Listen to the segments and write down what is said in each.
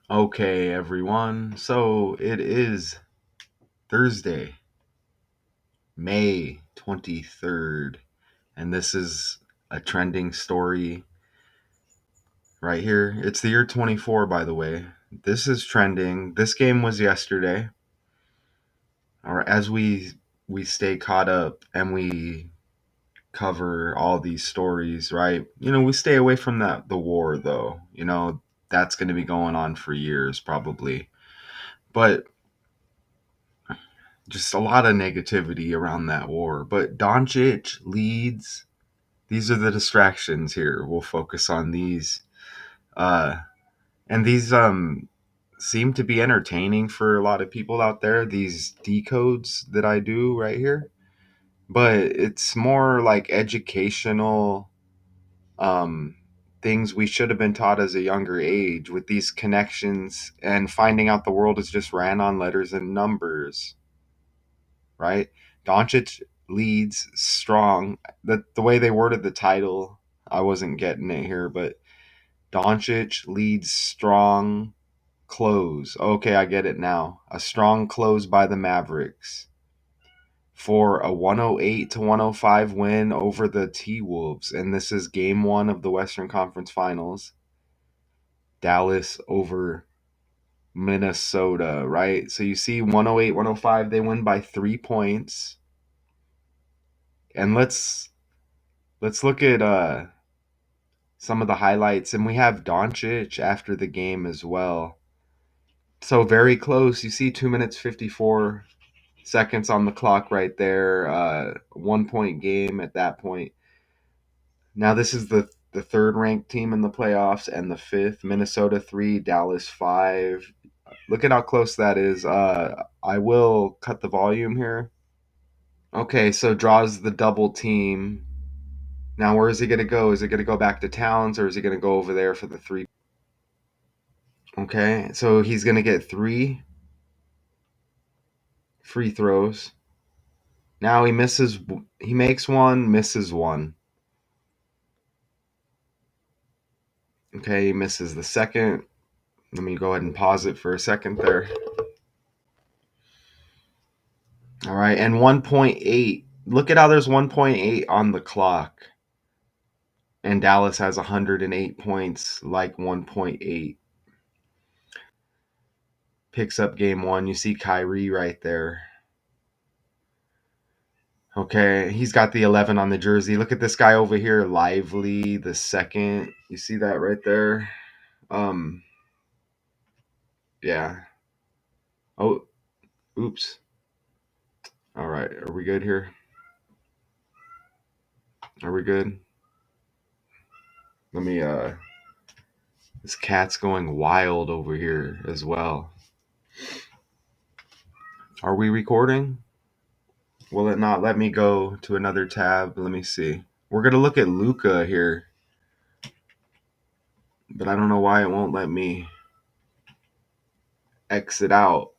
Okay, everyone. So it is Thursday, May 23rd, and this is a trending story right here. It's the year 24, by the way. This is trending. This game was yesterday. Or as we stay caught up and we cover all these stories, right? We stay away from the war though. That's going to be going on for years probably. But just a lot of negativity around that war. But Doncic leads. These are the distractions here. We'll focus on these. Uh, and these seem to be entertaining for a lot of people out there, these decodes that I do right here. But it's more like educational things we should have been taught as a younger age with these connections and finding out the world is just ran on letters and numbers, right? Doncic leads strong. The way they worded the title, I wasn't getting it here, but Doncic leads strong close. Okay, I get it now. A strong close by the Mavericks for a 108 to 105 win over the T-Wolves, and this is game 1 of the Western Conference Finals. Dallas over Minnesota, right? So you see 108 105, they win by 3 points. And let's look at some of the highlights, and we have Doncic after the game as well. So very close. You see 2 minutes 54 seconds on the clock right there. 1 point game at that point. Now this is the third ranked team in the playoffs and the fifth. Minnesota 3, Dallas 5. Look at how close that is. I will cut the volume here. Okay, so draws the double team. Now, where is he going to go? Is it going to go back to Towns, or is he going to go over there for the three? Okay, so he's going to get 3 free throws. Now he misses. He makes one, misses one. Okay, he misses the second. Let me go ahead and pause it for a second there. All right, and 1.8. Look at how there's 1.8 on the clock. And Dallas has 108 points, like 1.8. Picks up game 1. You see Kyrie right there. Okay, he's got the 11 on the jersey. Look at this guy over here, Lively, the second. You see that right there? Yeah. Oh, oops. All right, are we good here? Are we good? Let me this cat's going wild over here as well. Are we recording? Will it not let me go to another tab? Let me see. We're going to look at Luka here. But I don't know why it won't let me exit out.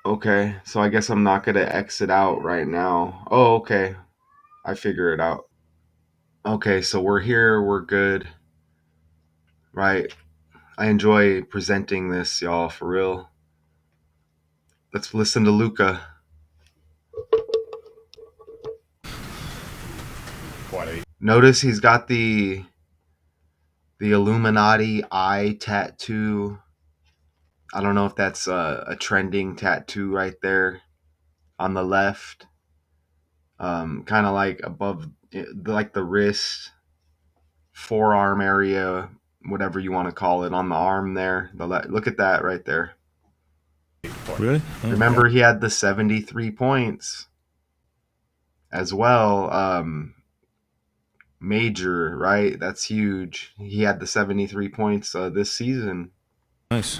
Okay, so I guess I'm not going to exit out right now. Oh, okay. I figure it out. Okay, so we're here. We're good. Right. I enjoy presenting this, y'all, for real. Let's listen to Luka. Notice he's got the Illuminati eye tattoo. I don't know if that's a trending tattoo right there on the left. Kind of like above, like the wrist, forearm area, whatever you want to call it, on the arm there. Look at that right there. Really? Oh, Remember, he had the 73 points as well. Major, right? That's huge. He had the 73 points this season. nice.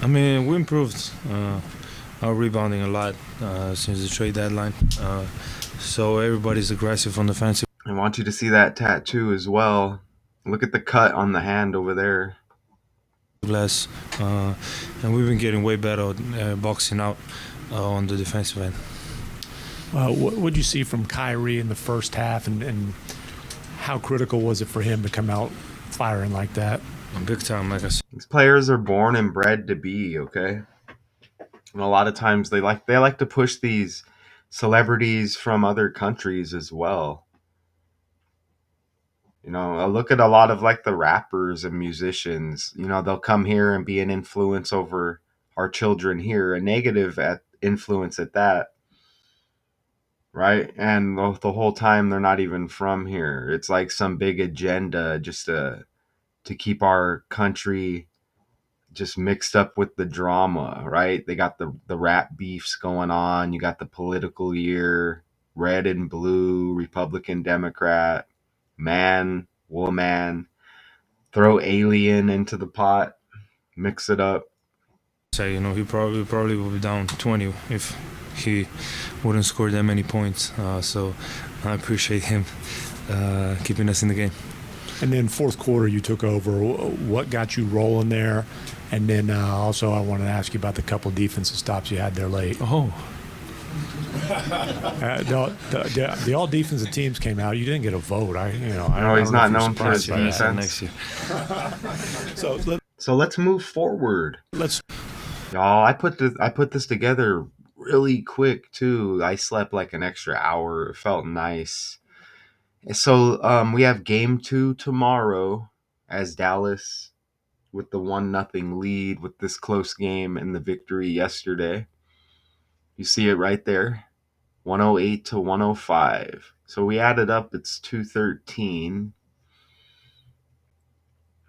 I mean, we improved our rebounding a lot since the trade deadline. So everybody's aggressive on the defensive. I want you to see that tattoo as well. Look at the cut on the hand over there. Less, and we've been getting way better at boxing out on the defensive end. What did you see from Kyrie in the first half, and how critical was it for him to come out firing like that. Big time, like I said. These players are born and bred to be, okay? And a lot of times they like to push these celebrities from other countries as well. I look at a lot of like the rappers and musicians. They'll come here and be an influence over our children here, a negative influence at that, right? And the whole time they're not even from here. It's like some big agenda just to keep our country just mixed up with the drama, right? They got the rap beefs going on. You got the political year, red and blue, Republican, Democrat, man, woman, throw alien into the pot, mix it up. Say, he probably would be down 20 if he wouldn't score that many points. So I appreciate him keeping us in the game. And then fourth quarter, you took over. What got you rolling there? And then also, I wanted to ask you about the couple defensive stops you had there late. Oh, The all defensive teams came out. You didn't get a vote. No, he's not known for his surprised by that. defense. next year. So So let's move forward. let's. Y'all, I put this together really quick too. I slept like an extra hour. It felt nice. So we have game 2 tomorrow as Dallas with the 1-0 lead with this close game and the victory yesterday. You see it right there. 108 to 105. So we added up, it's 213.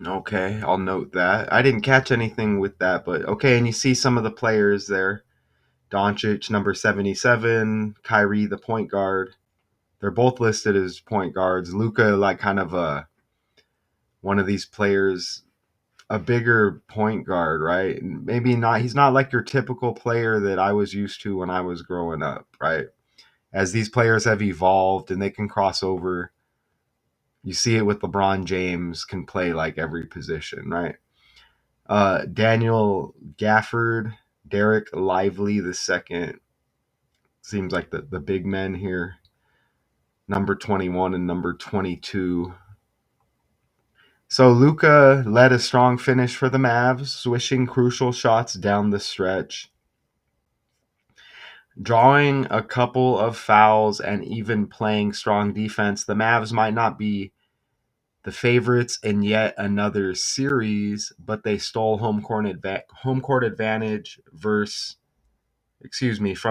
Okay, I'll note that. I didn't catch anything with that, but okay, and you see some of the players there. Doncic, number 77, Kyrie, the point guard. They're both listed as point guards. Luka, like kind of one of these players, a bigger point guard, right? Maybe not. He's not like your typical player that I was used to when I was growing up, right? As these players have evolved and they can cross over, you see it with LeBron James, can play like every position, right? Daniel Gafford, Derek Lively the second, seems like the big men here. Number 21 and number 22. So Luka led a strong finish for the Mavs, swishing crucial shots down the stretch, drawing a couple of fouls and even playing strong defense. The Mavs might not be the favorites in yet another series, but they stole home court advantage from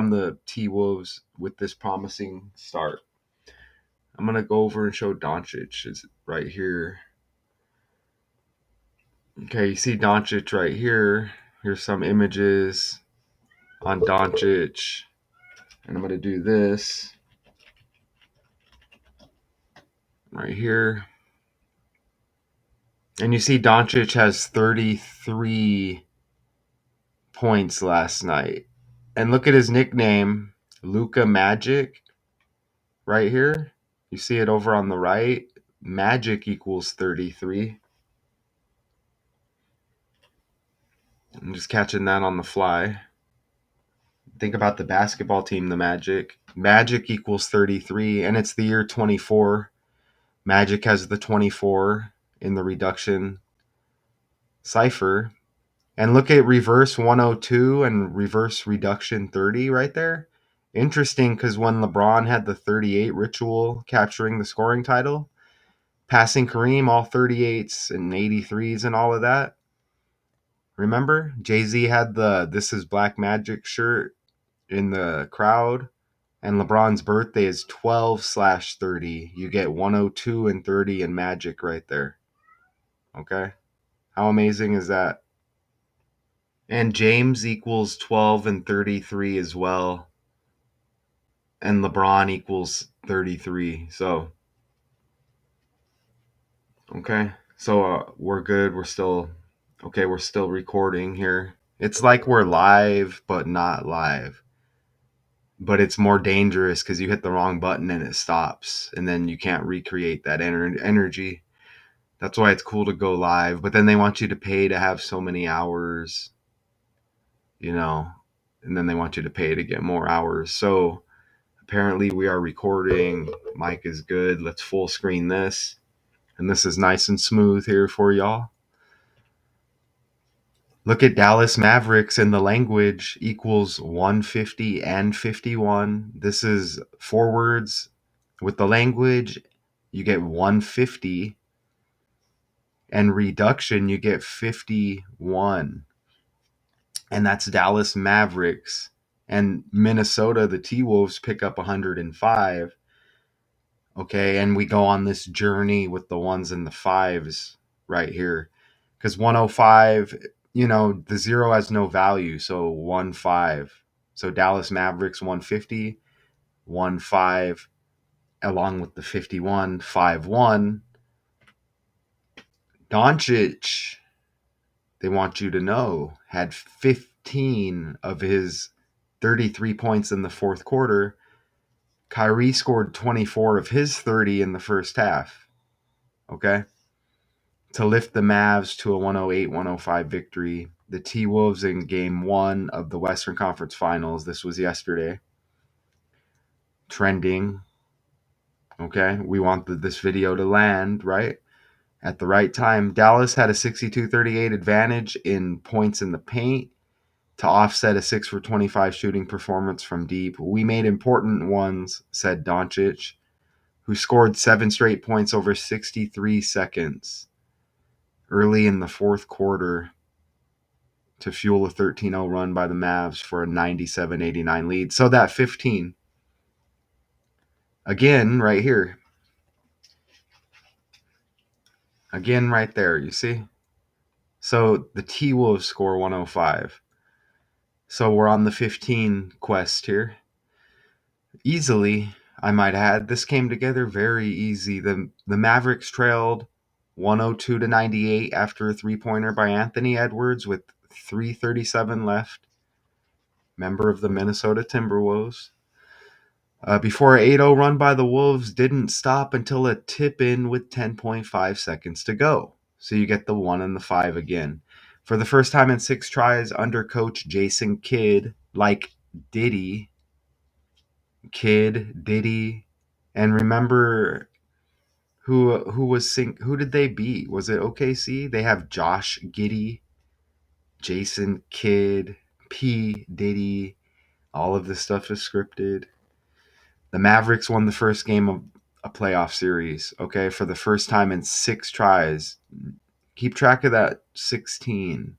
the T-Wolves with this promising start. I'm going to go over and show Doncic. It's right here. Okay, you see Doncic right here. Here's some images on Doncic. And I'm going to do this right here. And you see Doncic has 33 points last night. And look at his nickname, Luka Magic, right here. You see it over on the right. Magic equals 33. I'm just catching that on the fly. Think about the basketball team, the Magic. Magic equals 33, and it's the year 24. Magic has the 24 in the reduction cipher. And look at reverse 102 and reverse reduction 30 right there. Interesting, because when LeBron had the 38 ritual capturing the scoring title, passing Kareem all 38s and 83s and all of that. Remember? Jay-Z had the This Is Black Magic shirt in the crowd. And LeBron's birthday is 12/30. You get 102 and 30 in Magic right there. Okay? How amazing is that? And James equals 12 and 33 as well. And LeBron equals 33. So, okay. So we're good. We're still recording here. It's like we're live, but not live. But it's more dangerous because you hit the wrong button and it stops. And then you can't recreate that energy. That's why it's cool to go live. But then they want you to pay to have so many hours, and then they want you to pay to get more hours. So apparently we are recording. Mic is good. Let's full screen this. And this is nice and smooth here for y'all. Look at Dallas Mavericks in the language equals 150 and 51. This is forwards with the language. You get 150, and reduction, you get 51. And that's Dallas Mavericks. And Minnesota, the T-Wolves, pick up 105. Okay, and we go on this journey with the ones and the fives right here. Because 105, the zero has no value, so 1-5. So Dallas Mavericks 150, 1-5, along with the 51, 5-1. Doncic, they want you to know, had 15 of his 33 points in the fourth quarter. Kyrie scored 24 of his 30 in the first half. Okay? To lift the Mavs to a 108-105 victory. The T-Wolves in game 1 of the Western Conference Finals. This was yesterday. Trending. Okay? We want this video to land, right? At the right time. Dallas had a 62-38 advantage in points in the paint to offset a 6 for 25 shooting performance from deep. We made important ones, said Doncic, who scored 7 straight points over 63 seconds early in the fourth quarter to fuel a 13-0 run by the Mavs for a 97-89 lead. So that 15, again, right here. Again, right there, you see? So the T-Wolves score 105. So we're on the 15 quest here. Easily, I might add. This came together very easy. The Mavericks trailed 102-98 after a three-pointer by Anthony Edwards with 3:37 left. Member of the Minnesota Timberwolves. Before an 8-0 run by the Wolves didn't stop until a tip-in with 10.5 seconds to go. So you get the 1 and the 5 again. For the first time in 6 tries under coach Jason Kidd, like Diddy, and remember who did they beat? Was it OKC? They have Josh Giddey, Jason Kidd, P Diddy. All of this stuff is scripted. The Mavericks won the first game of a playoff series, okay, for the first time in 6 tries. Keep track of that 16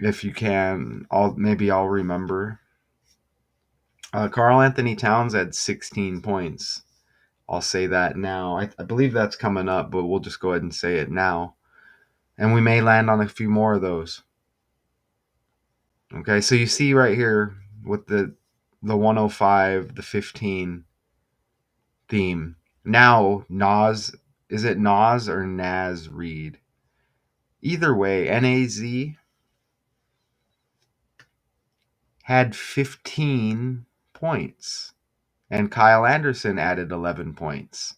if you can. I'll remember. Karl Anthony Towns had 16 points. I'll say that now. I believe that's coming up, but we'll just go ahead and say it now. And we may land on a few more of those. Okay, so you see right here with the 105, the 15 theme. Now, is it Nas or Naz Reid? Either way, NAZ had 15 points, and Kyle Anderson added 11 points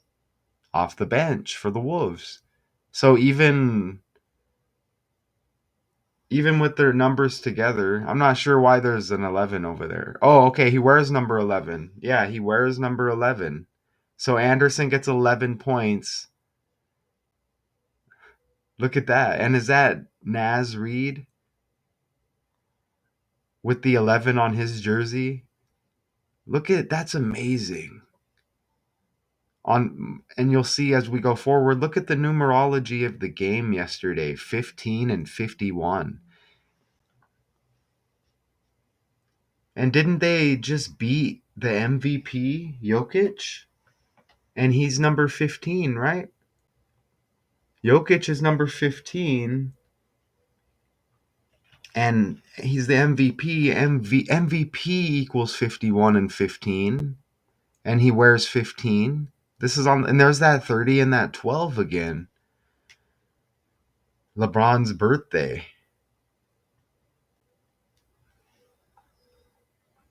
off the bench for the Wolves. So even with their numbers together, I'm not sure why there's an 11 over there. Oh, okay, he wears number 11. Yeah, he wears number 11. So Anderson gets 11 points. Look at that. And is that Naz Reid with the 11 on his jersey? That's amazing. And you'll see as we go forward, look at the numerology of the game yesterday, 15 and 51. And didn't they just beat the MVP, Jokic? And he's number 15, right? Jokic is number 15, and he's the MVP. MVP equals 51 and 15, and he wears 15. And there's that 30 and that 12 again. LeBron's birthday.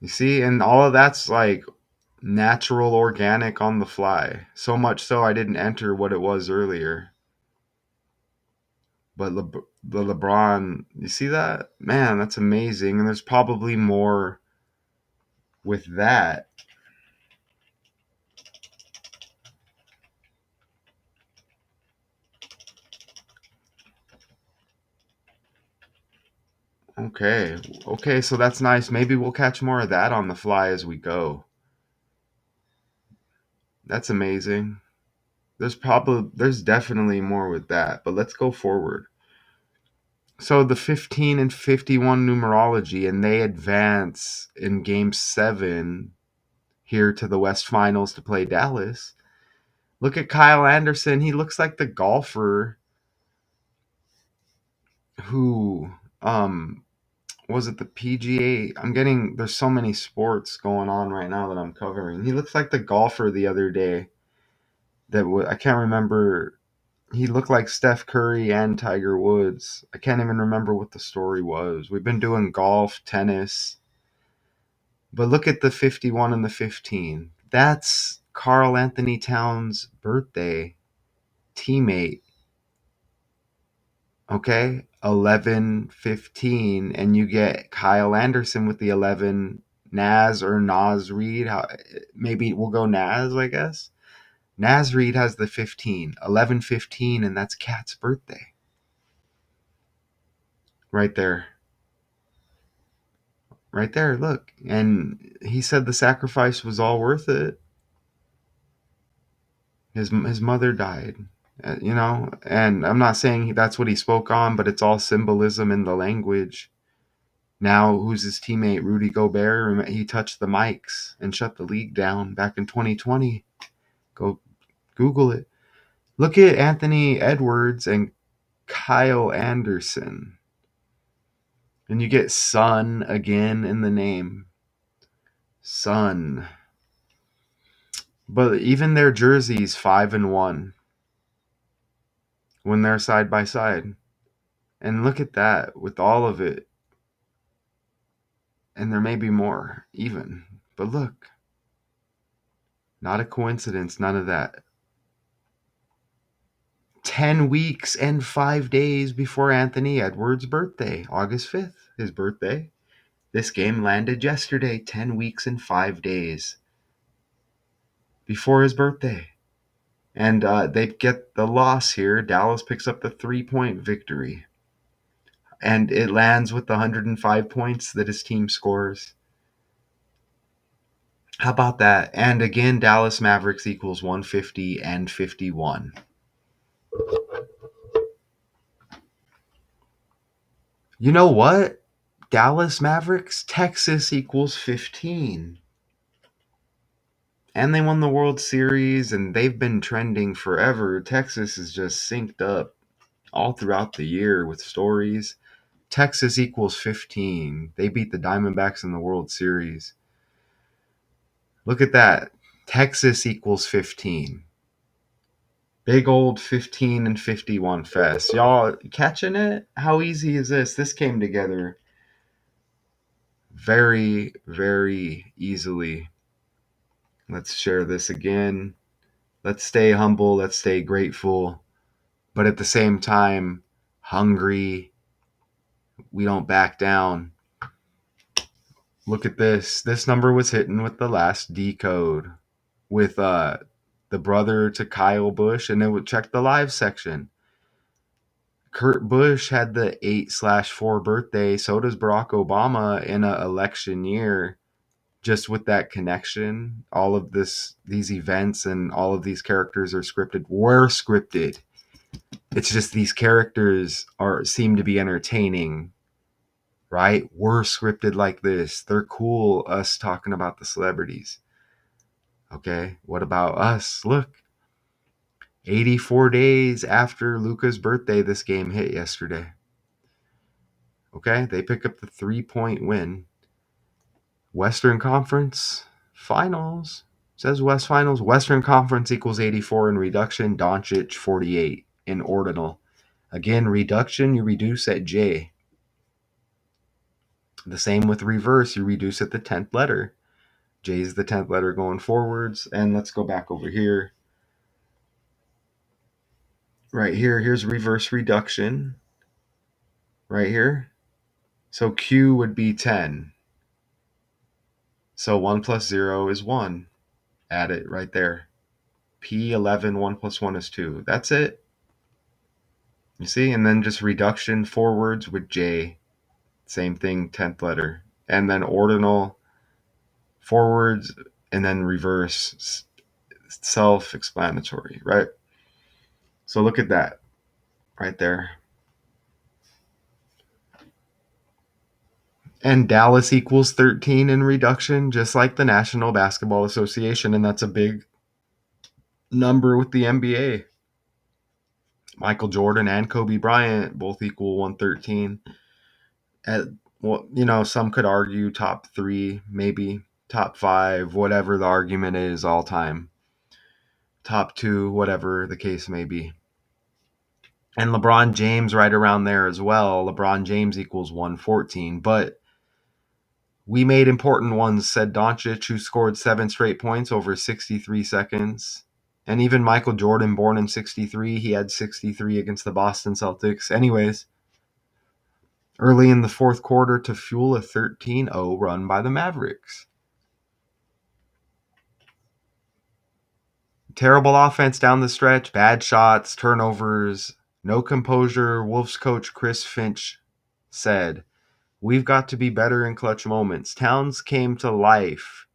You see, and all of that's like natural, organic on the fly. So much so I didn't enter what it was earlier. But the LeBron, you see that? Man, that's amazing. And there's probably more with that. Okay. Okay, so that's nice. Maybe we'll catch more of that on the fly as we go. That's amazing. There's definitely more with that, but let's go forward. So the 15 and 51 numerology, and they advance in game 7 here to the West Finals to play Dallas. Look at Kyle Anderson. He looks like the golfer who was it the PGA? There's so many sports going on right now that I'm covering. He looks like the golfer the other day I can't remember. He looked like Steph Curry and Tiger Woods. I can't even remember what the story was. We've been doing golf, tennis, but look at the 51 and the 15. That's Carl Anthony Towns' birthday teammate. Okay, 11-15, and you get Kyle Anderson with the 11. Naz or Naz Reid. Maybe we'll go Naz, I guess. Naz Reid has the 15, 11-15, and that's Kat's birthday. Right there. Right there, look. And he said the sacrifice was all worth it. His mother died, and I'm not saying that's what he spoke on, but it's all symbolism in the language. Now, who's his teammate? Rudy Gobert. He touched the mics and shut the league down back in 2020. Go Google it. Look at Anthony Edwards and Kyle Anderson. And you get son again in the name. Son. But even their jerseys 5-1 when they're side by side. And look at that with all of it. And there may be more even. But look. Not a coincidence, none of that. 10 weeks and 5 days before Anthony Edwards' birthday, August 5th, his birthday. This game landed yesterday, 10 weeks and 5 days before his birthday. And they get the loss here. Dallas picks up the 3-point victory. And it lands with the 105 points that his team scores. How about that? And again, Dallas Mavericks equals 150 and 51. You know what? Dallas Mavericks, Texas equals 15. And they won the World Series, and they've been trending forever. Texas is just synced up all throughout the year with stories. Texas equals 15. They beat the Diamondbacks in the World Series. Look at that. Texas equals 15. Big old 15 and 51 fest. Y'all catching it? How easy is this? This came together very, very easily. Let's share this again. Let's stay humble. Let's stay grateful. But at the same time, hungry. We don't back down. Look at this. This number was hitting with the last decode with the brother to Kyle Busch, and then would check the live section. Kurt Busch had the 8/4 birthday. So does Barack Obama in an election year. Just with that connection, all of these events and all of these characters are scripted. Were scripted. It's just these characters seem to be entertaining, right? We're scripted like this. They're cool, us talking about the celebrities. Okay, what about us? Look, 84 days after Luka's birthday, this game hit yesterday. Okay, they pick up the 3-point win. Western Conference Finals. Says West Finals. Western Conference equals 84 in reduction. Doncic 48 in ordinal. Again, reduction, you reduce at J. The same with reverse, you reduce at the 10th letter. J is the 10th letter going forwards. And let's go back over here. Right here, here's reverse reduction. Right here. So Q would be 10. So 1 plus 0 is 1. Add it right there. P11, 1 plus 1 is 2. That's it. You see? And then just reduction forwards with J. Same thing, 10th letter. And then ordinal, forwards, and then reverse, self-explanatory, right? So look at that right there. And Dallas equals 13 in reduction, just like the National Basketball Association, and that's a big number with the NBA. Michael Jordan and Kobe Bryant both equal 113. Well, some could argue top 3, maybe top 5, whatever the argument is, all time. Top 2, whatever the case may be. And LeBron James right around there as well. LeBron James equals 114, but we made important ones, said Doncic, who scored 7 straight points over 63 seconds. And even Michael Jordan, born in 63, he had 63 against the Boston Celtics. Anyways, early in the fourth quarter to fuel a 13-0 run by the Mavericks. Terrible offense down the stretch, bad shots, turnovers, no composure. Wolves coach Chris Finch said, "We've got to be better in clutch moments." Towns came to life.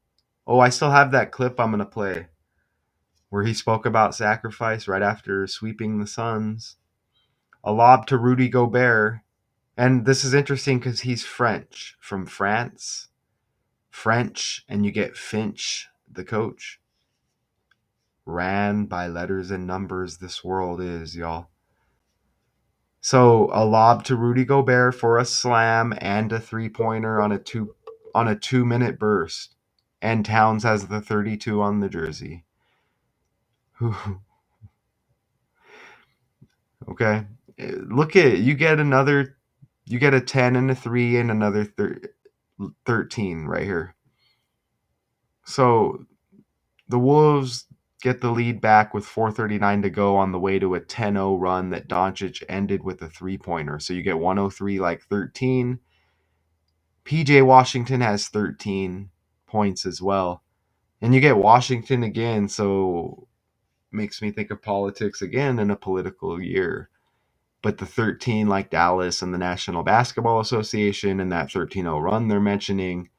Oh, I still have that clip I'm going to play where he spoke about sacrifice right after sweeping the Suns. A lob to Rudy Gobert. And this is interesting because he's French, from France. French, and you get Finch, the coach. Ran by letters and numbers, this world is, y'all. So a lob to Rudy Gobert for a slam and a 3-pointer on a 2-minute burst. And Towns has the 32 on the jersey. Okay. Look at it. You get a 10 and a 3 and another 13 right here. So the Wolves get the lead back with 4:39 to go on the way to a 10-0 run that Doncic ended with a 3-pointer. So you get 103 like 13. PJ Washington has 13 points as well. And you get Washington again, so makes me think of politics again in a political year. But the 13, like Dallas and the National Basketball Association, and that 13-0 run they're mentioning,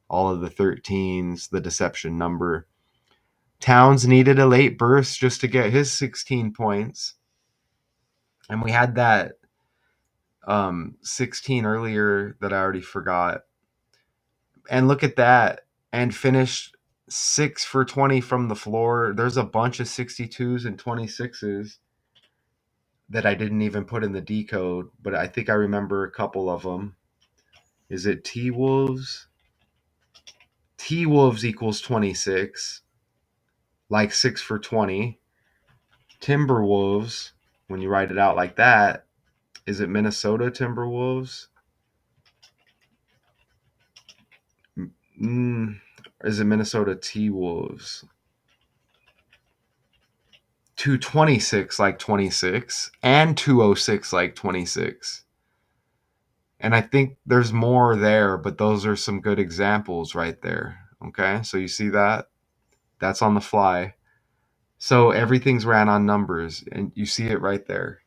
all of the 13s, the deception number. Towns needed a late burst just to get his 16 points. And we had that 16 earlier that I already forgot. And look at that. And finished 6 for 20 from the floor. There's a bunch of 62s and 26s that I didn't even put in the decode, but I think I remember a couple of them. Is it T-Wolves? T-Wolves equals 26, like 6 for 20. Timberwolves, when you write it out like that, is it Minnesota Timberwolves? Is it Minnesota T-Wolves? 226 like 26 and 206 like 26. And I think there's more there, but those are some good examples right there. Okay, so you see that? That's on the fly. So everything's ran on numbers, and you see it right there.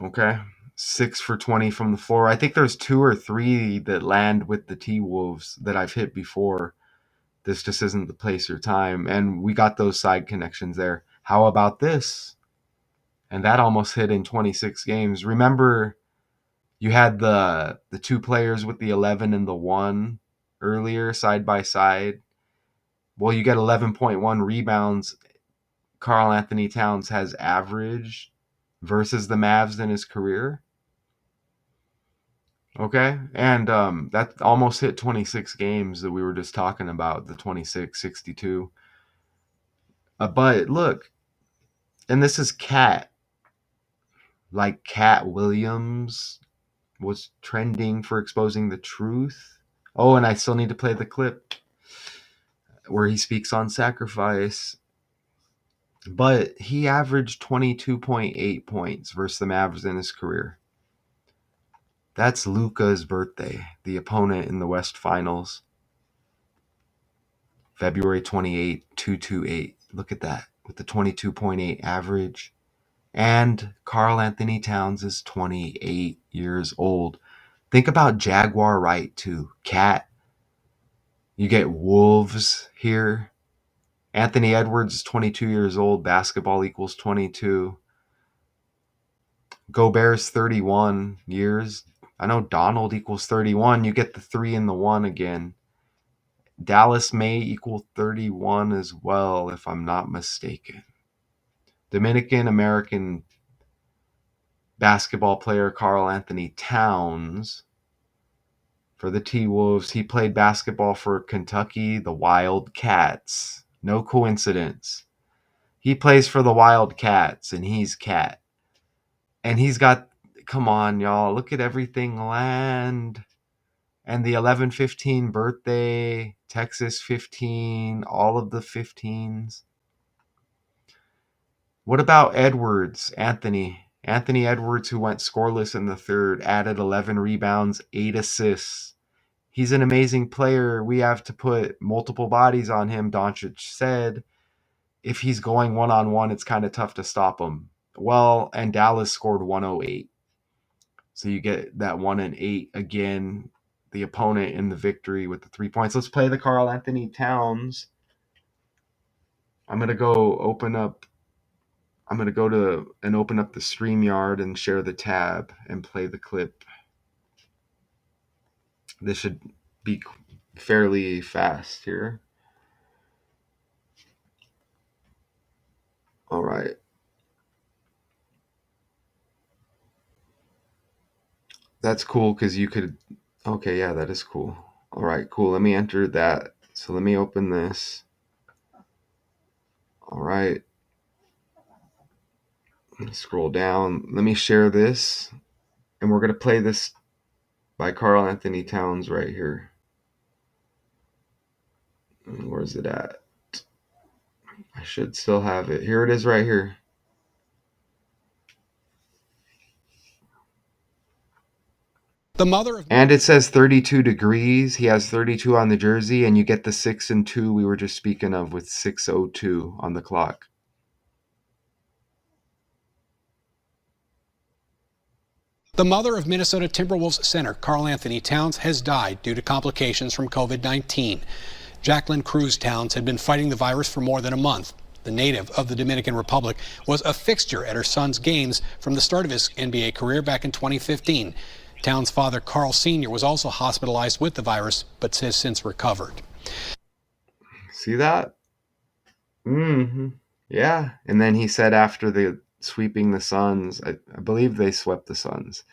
Okay, 6 for 20 from the floor. I think there's 2 or 3 that land with the T-Wolves that I've hit before. This just isn't the place or time, and we got those side connections there. How about this? And that almost hit in 26 games. Remember, you had the 2 players with the 11 and the 1 earlier side by side. Well, you get 11.1 rebounds. Karl Anthony Towns has averaged versus the Mavs in his career. Okay, and that almost hit 26 games that we were just talking about, the 26, 62. But look, and this is Cat. Like Cat Williams was trending for exposing the truth. Oh, and I still need to play the clip where he speaks on sacrifice. But he averaged 22.8 points versus the Mavs in his career. That's Luka's birthday, the opponent in the West Finals. February 28, 228. Look at that, with the 22.8 average And Karl Anthony Towns is 28 years old. Think about Jaguar right too. Cat. You get Wolves here. Anthony Edwards is 22 years old. Basketball equals 22. Gobert's 31 years. I know Donald equals 31. You get the 3 and the 1 again. Dallas may equal 31 as well, if I'm not mistaken. Dominican American basketball player Karl Anthony Towns for the T-Wolves. He played basketball for Kentucky, the Wildcats. No coincidence. He plays for the Wildcats, and he's Cat. And he's got, come on, y'all, look at everything land. And the 11/15 birthday, Texas 15, all of the 15s. What about Edwards, Anthony? Anthony Edwards, who went scoreless in the third, added 11 rebounds, 8 assists. He's an amazing player. We have to put multiple bodies on him, Doncic said. If he's going one-on-one, it's kind of tough to stop him. Well, and Dallas scored 108. So you get that 1 and 8 again, the opponent in the victory with the 3 points. Let's play the Karl Anthony Towns. I'm going to go open up I'm going to go to and open up the StreamYard and share the tab and play the clip. This should be fairly fast here. All right. That's cool because you could. Okay, yeah, that is cool. All right, cool. Let me enter that. So let me open this. All right. Scroll down. Let me share this. And we're going to play this by Karl Anthony Towns right here. Where's it at? I should still have it. Here it is right here. The mother of And it says 32 degrees. He has 32 on the jersey, and you get the 6 and 2 we were just speaking of with 6:02 on the clock. The mother of Minnesota Timberwolves center Karl Anthony Towns has died due to complications from COVID-19. Jacqueline Cruz Towns had been fighting the virus for more than a month. The native of the Dominican Republic was a fixture at her son's games from the start of his NBA career back in 2015. Towns' father, Carl Sr., was also hospitalized with the virus, but has since recovered. See that? Mm-hmm. Yeah. And then he said after the sweeping the Suns, I believe they swept the Suns,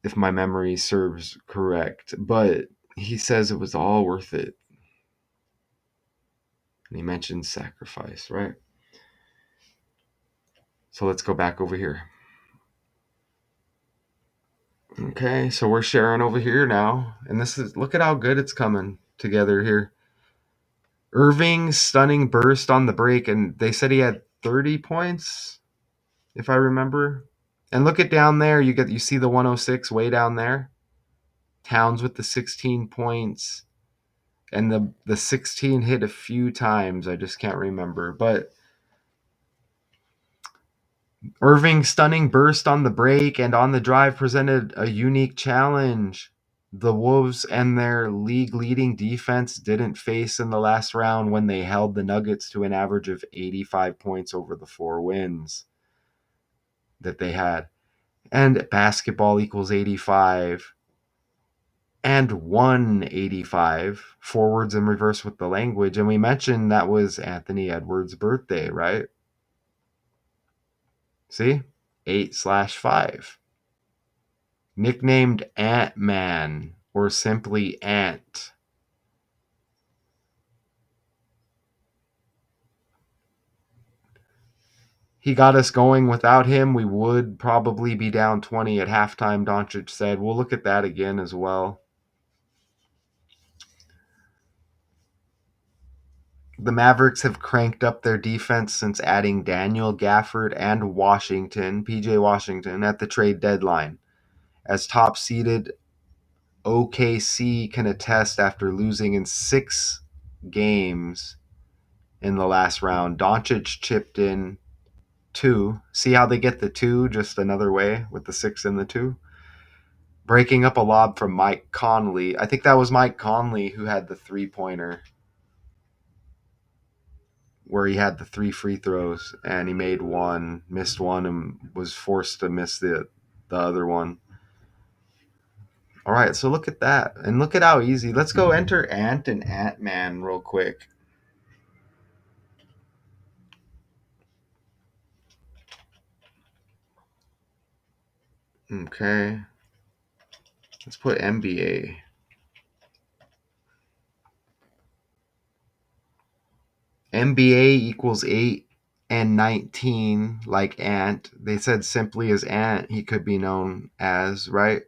if my memory serves correct. But he says it was all worth it. And he mentioned sacrifice, right? So let's go back over here. Okay, so we're sharing over here now. And this is, look at how good it's coming together here. Irving's stunning burst on the break, and they said he had 30 points, if I remember. And look at down there, you see the 106 way down there. Towns with the 16 points. And the 16 hit a few times. I just can't remember. But Irving's stunning burst on the break and on the drive presented a unique challenge the Wolves and their league-leading defense didn't face in the last round when they held the Nuggets to an average of 85 points over the 4 wins that they had. And basketball equals 85 and 185, forwards and reverse with the language. And we mentioned that was Anthony Edwards' birthday, right? See? 8/5. Nicknamed Ant-Man or simply Ant. He got us going. Without him, we would probably be down 20 at halftime, Doncic said. We'll look at that again as well. The Mavericks have cranked up their defense since adding Daniel Gafford and PJ Washington, at the trade deadline. As top-seeded OKC can attest after losing in 6 games in the last round. Doncic chipped in 2. See how they get the 2 just another way with the 6 and the 2? Breaking up a lob from Mike Conley. I think that was Mike Conley who had the three-pointer where he had the 3 free throws and he made one, missed one, and was forced to miss the other one. All right, so look at that. And look at how easy. Let's go enter Ant and Ant-Man real quick. Okay. Let's put NBA. NBA equals 8 and 19, like Ant. They said simply as Ant, he could be known as, right?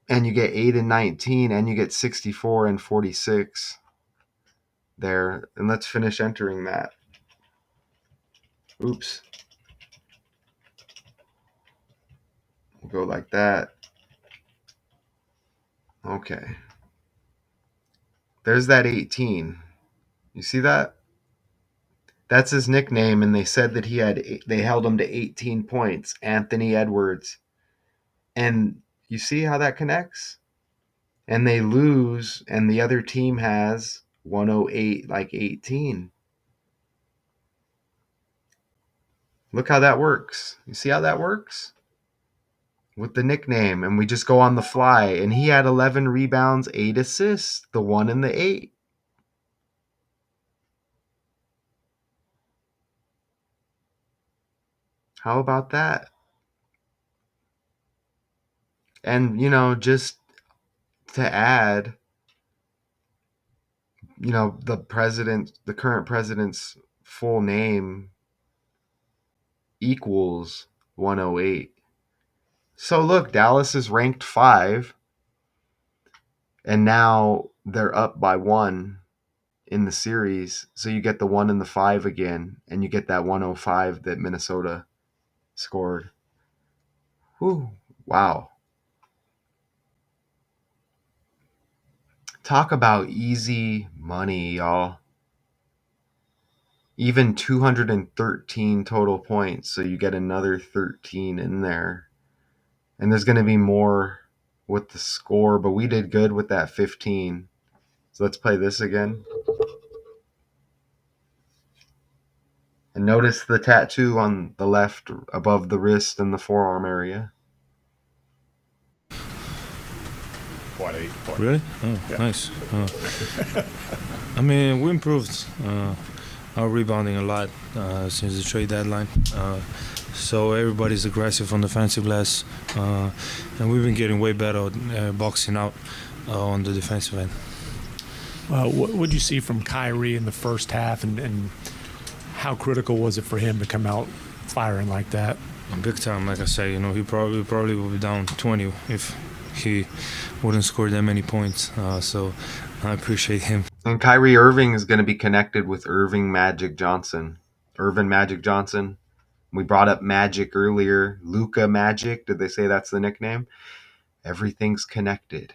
And you get 8 and 19, and you get 64 and 46 there. And let's finish entering that. Oops. We'll go like that. Okay. There's that 18. You see that? That's his nickname, and they said that they held him to 18 points, Anthony Edwards. And you see how that connects? And they lose, and the other team has 108, like 18. Look how that works. You see how that works? With the nickname, and we just go on the fly. And he had 11 rebounds, 8 assists, the 1 and the 8. How about that? And, just to add, the current president's full name equals 108. So look, Dallas is ranked 5, and now they're up by 1 in the series. So you get the 1 and the 5 again, and you get that 105 that Minnesota scored. Whew, wow. Talk about easy money, y'all. Even 213 total points, so you get another 13 in there. And there's going to be more with the score, but we did good with that 15. So let's play this again. And notice the tattoo on the left above the wrist and the forearm area. What, 8? Really? Oh, Yeah. nice. I mean, we improved our rebounding a lot since the trade deadline. So everybody's aggressive on the defensive glass, and we've been getting way better at boxing out on the defensive end. What would you see from Kyrie in the first half, and how critical was it for him to come out firing like that? Big time, like I say, he probably would be down 20 if he wouldn't score that many points. So I appreciate him. And Kyrie Irving is going to be connected with Irvin Magic Johnson. We brought up Magic earlier. Luka Magic. Did they say that's the nickname? Everything's connected.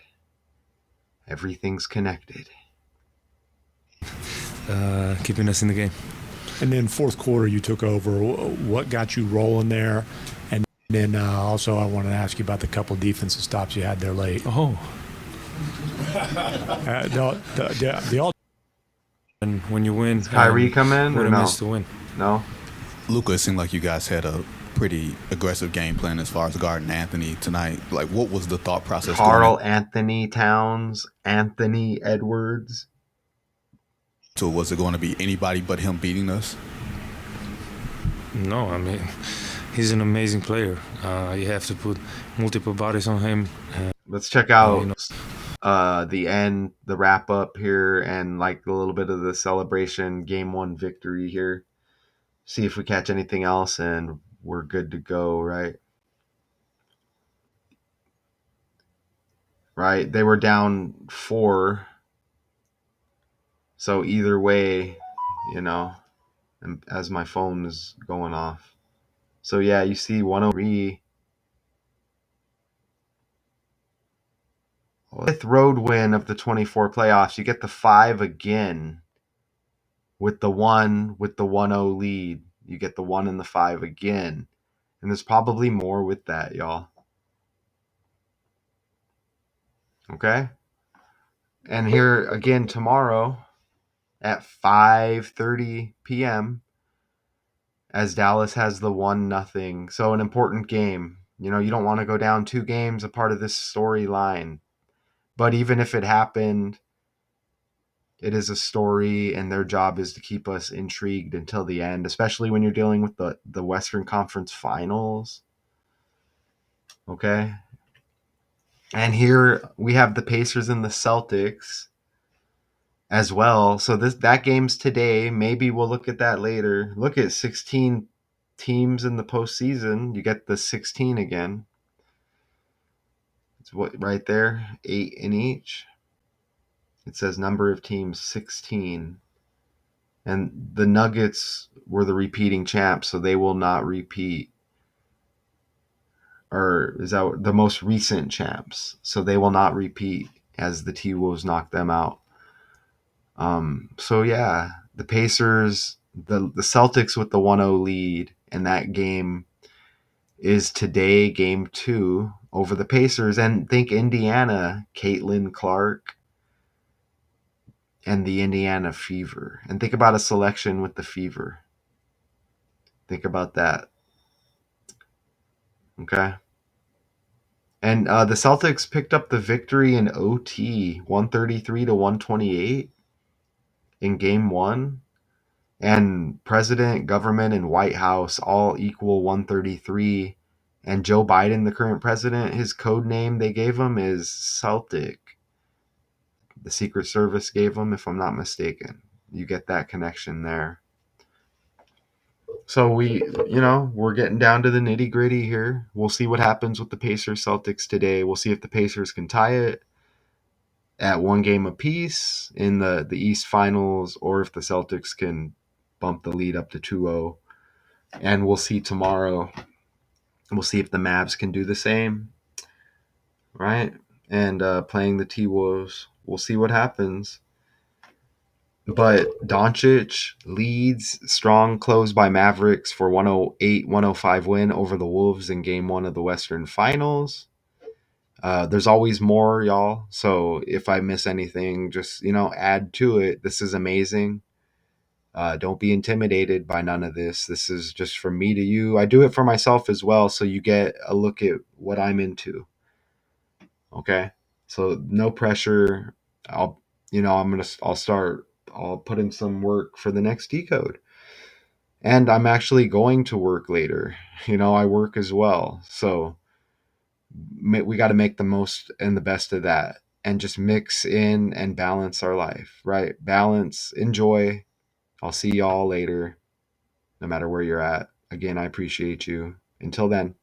Keeping us in the game. And then fourth quarter, you took over. What got you rolling there? And then also, I wanted to ask you about the couple defensive stops you had there late. Oh. And when you win, Kyrie come in what or a no? miss to win. No? Luka, it seemed like you guys had a pretty aggressive game plan as far as guarding Anthony tonight. Like, what was the thought process? Carl Anthony Towns, Anthony Edwards. So was it going to be anybody but him beating us? No, I mean, he's an amazing player. You have to put multiple bodies on him. Let's check out the end, the wrap up here, and like a little bit of the celebration, game 1 victory here. See if we catch anything else, and we're good to go, right? Right, they were down 4. So either way, as my phone is going off. So yeah, you see 103. 5th road win of the 24 playoffs. You get the 5 again with the 1 with the 1-0 lead. You get the 1 and the 5 again. And there's probably more with that, y'all. Okay? And here again tomorrow at 5:30 p.m. as Dallas has the 1-0. So an important game. You know, you don't want to go down 2 games a part of this storyline. But even if it happened, it is a story, and their job is to keep us intrigued until the end, especially when you're dealing with the Western Conference Finals. Okay? And here we have the Pacers and the Celtics as well. So that game's today. Maybe we'll look at that later. Look at 16 teams in the postseason. You get the 16 again. It's what right there, 8 in each. It says number of teams 16. And the Nuggets were the repeating champs, so they will not repeat. Or is that the most recent champs? So they will not repeat as the T-Wolves knock them out. So yeah, the Pacers, the Celtics with the 1-0 lead, and that game is today, game 2 over the Pacers. And think Indiana, Caitlin Clark, and the Indiana Fever. And think about a selection with the Fever. Think about that. Okay. And the Celtics picked up the victory in OT, 133-128 in game 1. And president, government, and White House all equal 133. And Joe Biden, the current president, his code name they gave him is Celtic. The Secret Service gave him, if I'm not mistaken. You get that connection there. So we're getting down to the nitty gritty here. We'll see what happens with the Pacers Celtics today. We'll see if the Pacers can tie it at 1 game apiece in the East Finals, or if the Celtics can bump the lead up to 2-0. And we'll see tomorrow. We'll see if the Mavs can do the same, right? And playing the T-Wolves. We'll see what happens. But Doncic leads, strong close by Mavericks for 108-105 win over the Wolves in game 1 of the Western Finals. There's always more, y'all. So if I miss anything, just, add to it. This is amazing. Don't be intimidated by none of this. This is just from me to you. I do it for myself as well, so you get a look at what I'm into. Okay? So no pressure. I'll put in some work for the next decode. And I'm actually going to work later. I work as well. So we got to make the most and the best of that and just mix in and balance our life, right? Balance, enjoy. I'll see y'all later, no matter where you're at. Again, I appreciate you. Until then.